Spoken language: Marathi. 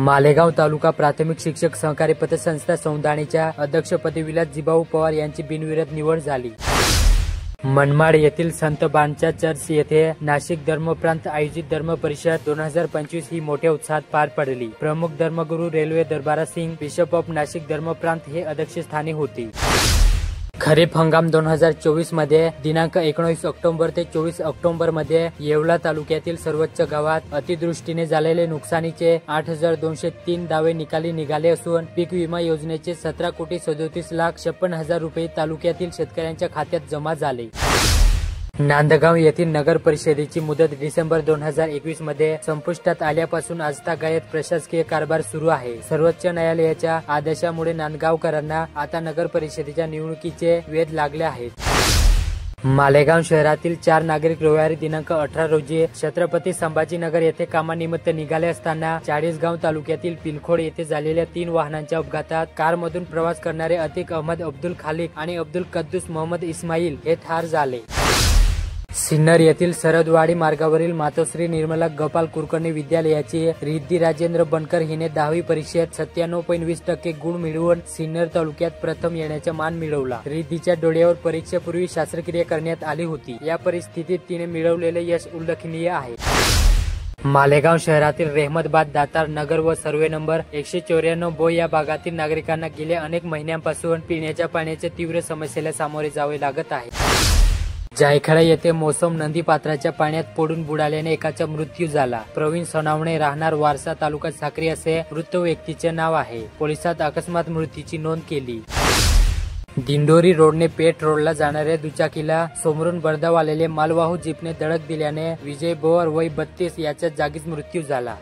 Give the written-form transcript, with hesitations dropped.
मालेगाव तालुका प्राथमिक शिक्षक सहकारी पतसंस्था सौंदाणीच्या अध्यक्षपदी विलास जिभाऊ पवार यांची बिनविरोध निवड झाली। मनमाड येथील संत बांचा चर्च येथे नाशिक धर्मप्रांत आयोजित धर्म परिषद 2025 ही मोठ्या उत्साहात पार पडली। प्रमुख धर्मगुरू रेल्वे दरबारा सिंग बिशप ऑफ नाशिक धर्मप्रांत हे अध्यक्षस्थानी होते। खरीप हंगाम 2024 मध्ये दिनांक 19 ऑक्टोबर ते 24 ऑक्टोबर मध्ये येवला तालुक्यातील सर्वोच्च गावात अतिवृष्टीने झालेले नुकसानीचे 8203 दावे निकाली निघाले असून पीक विमा योजनेचे 17,37,56,56,000 रुपये तालुक्यातील शेतकऱ्यांच्या खात्यात जमा झाले। नांदगाव येथील नगर परिषदेची मुदत डिसेंबर 2021 मध्ये संपुष्टात आल्यापासून आजतागायत प्रशासकीय कारभार सुरू आहे। सर्वोच्च न्यायालयाच्या आदेशामुळे नांदगावकरांना आता नगर परिषदेच्या निवडणुकीचे वेध लागले आहेत। मालेगाव शहरातील 4 नागरिक रविवारी दिनांक 18 रोजी छत्रपती संभाजीनगर येथे कामानिमित्त निघाले असताना चाळीसगाव तालुक्यातील पिलखोड येथे झालेल्या 3 वाहनांच्या अपघातात कारमधून प्रवास करणारे अतिक अहमद अब्दुल खालिक आणि अब्दुल कद्दूस मोहम्मद इस्माईल हे ठार झाले। सिन्नर येथील सरदवाडी मार्गावरील मातोश्री निर्मला गोपाल कुलकर्णी विद्यालयाची रिद्धी राजेंद्र बनकर हिने 10वी परीक्षेत 97.20% गुण मिळवून सिन्नर तालुक्यात प्रथम येण्याचा मान मिळवला। रिद्धीच्या डोळ्यावर परीक्षेपूर्वी शस्त्रक्रिया करण्यात आली होती। या परिस्थितीत तिने मिळवलेले यश उल्लेखनीय आहे। मालेगाव शहरातील रेहमतबाद दातार नगर व सर्वे नंबर 194 बो या भागातील नागरिकांना गेल्या अनेक महिन्यांपासून पिण्याच्या पाण्याच्या तीव्र समस्येला सामोरे जावे लागत आहे। जायखळा येथे मोसम नदी पात्राच्या पाण्यात पडून बुडाल्याने एकाचा मृत्यू झाला। प्रवीण सोनावणे राहणार वारसा तालुका साक्री असे मृत व्यक्तीचे नाव आहे। पोलिसात अकस्मात मृत्यूची नोंद केली। दिंडोरी रोडने पेठ रोडला जाणाऱ्या दुचाकीला समोरून भरधाव आलेले मालवाहू जीपने धडक दिल्याने विजय बोर वय 32 याच्या जागीच मृत्यू झाला।